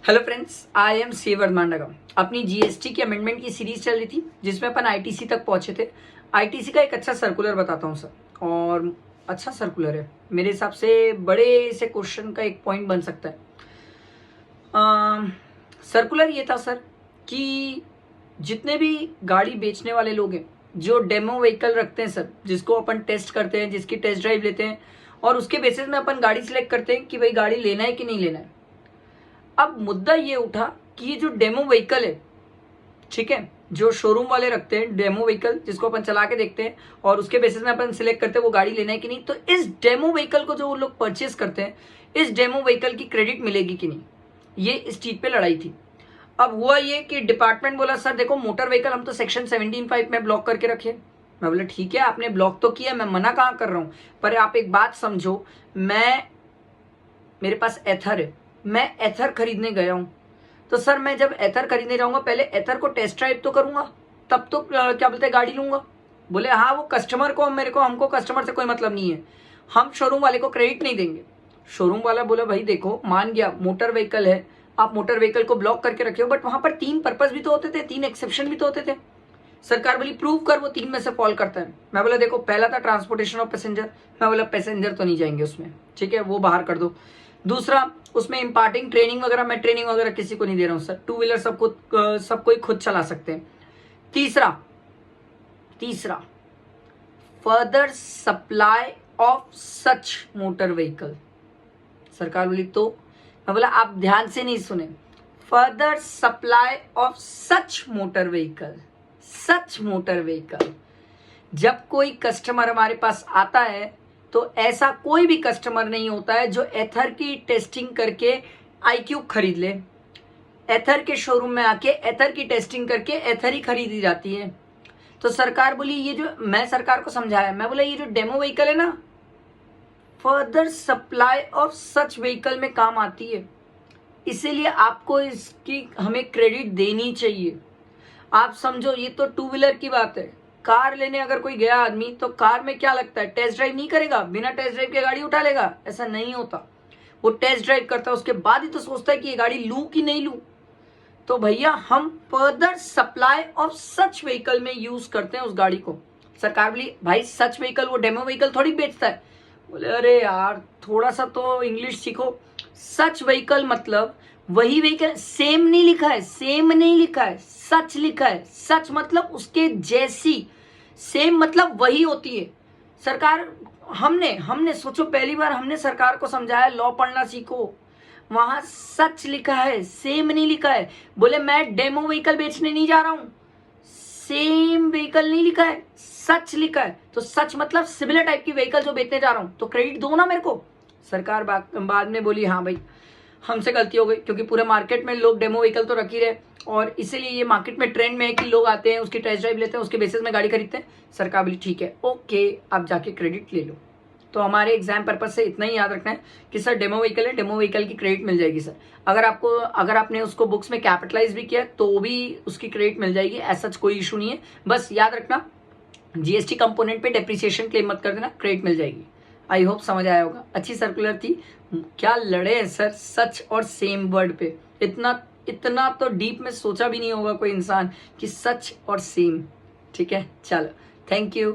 Hello friends, I am C Vardhamanda. अपनी GST की amendment की सीरीज चल रही थी जिसमें अपन आईटीसी तक पहुंचे थे। आईटीसी का एक अच्छा सर्कुलर बताता हूं सर, और अच्छा सर्कुलर है मेरे हिसाब से। बड़े से क्वेश्चन का एक पॉइंट बन सकता है। सर्कुलर ये था सर कि जितने भी गाड़ी बेचने वाले लोग हैं जो डेमो व्हीकल रखते हैं सर, जिसको अपन टेस्ट करते हैं, जिसकी टेस्ट ड्राइव लेते हैं और उसके बेसिस में अपन गाड़ी सिलेक्ट करते हैं कि भाई गाड़ी लेना है कि नहीं लेना है। अब मुद्दा ये उठा कि ये जो डेमो व्हीकल है, ठीक है, जो शोरूम वाले रखते हैं डेमो व्हीकल, जिसको अपन चला के देखते हैं और उसके बेसिस में अपन सिलेक्ट करते हैं वो गाड़ी लेना है कि नहीं, तो इस डेमो व्हीकल को जो वो लोग परचेस करते हैं, इस डेमो व्हीकल की क्रेडिट मिलेगी कि नहीं, ये इस चीज पे लड़ाई थी। अब हुआ ये कि डिपार्टमेंट बोला सर देखो मोटर व्हीकल हम तो सेक्शन 17(5) में ब्लॉक करके रखे। मैं बोला ठीक है, आपने ब्लॉक तो किया, मैं मना कहाँ कर रहा हूँ, पर आप एक बात समझो, मेरे पास एथर है, मैं एथर खरीदने गया हूं, तो सर मैं जब एथर खरीदने जाऊंगा पहले एथर को टेस्ट ड्राइव तो करूंगा, तब तो क्या बोलते हैं गाड़ी लूंगा। बोले हाँ वो कस्टमर को, हमको कस्टमर से कोई मतलब नहीं है, हम शोरूम वाले को क्रेडिट नहीं देंगे। शोरूम वाला बोला भाई देखो मान गया मोटर व्हीकल है, आप मोटर व्हीकल को ब्लॉक करके रखे हो, बट वहां पर 3 पर्पज भी तो होते थे, 3 एक्सेप्शन भी तो होते थे। सरकार बोली प्रूव कर वो 3 में से फॉल करता है। मैं बोला देखो पहला था ट्रांसपोर्टेशन ऑफ पैसेंजर, मैं बोला पैसेंजर तो नहीं जाएंगे उसमें, ठीक है वो बाहर कर दो। दूसरा उसमें इम्पार्टिंग ट्रेनिंग वगैरह, मैं ट्रेनिंग वगैरह किसी को नहीं दे रहा हूँ सर, 2 व्हीलर सब कोई खुद चला सकते हैं। तीसरा further supply of such motor vehicle, सरकार बोली तो, मैं बोला आप ध्यान से नहीं सुने, further supply of such motor vehicle, such motor vehicle. जब कोई कस्टमर हमारे पास आता है तो ऐसा कोई भी कस्टमर नहीं होता है जो एथर की टेस्टिंग करके iQube खरीद ले। एथर के शोरूम में आके एथर की टेस्टिंग करके एथर ही खरीदी जाती है। तो सरकार बोली ये जो, मैं सरकार को समझाया, मैं बोला ये जो डेमो व्हीकल है ना, further supply of such vehicle में काम आती है, इसीलिए आपको इसकी हमें क्रेडिट देनी चाहिए। आप समझो ये तो 2 व्हीलर की बात है, कार लेने अगर कोई गया आदमी तो कार में क्या लगता है, टेस्ट ड्राइव नहीं करेगा, बिना टेस्ट ड्राइव के गाड़ी उठा लेगा, ऐसा नहीं होता। वो टेस्ट ड्राइव करता है, उसके बाद ही तो सोचता है कि ये गाड़ी लूं कि नहीं लूं। तो भैया हम further supply of such vehicle में यूज करते हैं उस गाड़ी को। सरकार बोली भाई सच व्हीकल वो डेमो व्हीकल थोड़ी बेचता है। बोले अरे यार थोड़ा सा तो इंग्लिश सीखो। सच व्हीकल मतलब वही व्हीकल, सेम नहीं लिखा है, सेम नहीं लिखा है, सच लिखा है। सच मतलब उसके जैसी, सेम मतलब वही होती है। सरकार हमने सोचो पहली बार हमने सरकार को समझाया लॉ पढ़ना सीखो, वहां सच लिखा है, सेम नहीं लिखा है। बोले मैं डेमो व्हीकल बेचने नहीं जा रहा हूं, सेम व्हीकल नहीं लिखा है, सच लिखा है। तो सच मतलब सिमिलर टाइप की व्हीकल जो बेचने जा रहा हूं, तो क्रेडिट दो ना मेरे को। सरकार बाद में बोली हाँ भाई हमसे गलती हो गई, क्योंकि पूरे मार्केट में लोग डेमो व्हीकल तो रख ही रहे और इसीलिए ये मार्केट में ट्रेंड में है कि लोग आते हैं उसकी टेस्ट ड्राइव लेते हैं, उसके बेसिस में गाड़ी खरीदते हैं। सरकार बोली ठीक है ओके आप जाके क्रेडिट ले लो। तो हमारे एग्जाम पर्पज से इतना ही याद रखना है कि सर डेमो व्हीकल है, डेमो व्हीकल की क्रेडिट मिल जाएगी सर। अगर आपने उसको बुक्स में कैपिटलाइज भी किया तो भी उसकी क्रेडिट मिल जाएगी, ऐसा कोई इशू नहीं है। बस याद रखना जीएसटी कंपोनेंट पे डेप्रिसिएशन क्लेम मत कर देना, क्रेडिट मिल जाएगी। आई होप समझ आया होगा, अच्छी सर्कुलर थी। क्या लड़े हैं सर सच और सेम वर्ड पे, इतना तो डीप में सोचा भी नहीं होगा कोई इंसान कि सच और सेम। ठीक है चलो, थैंक यू।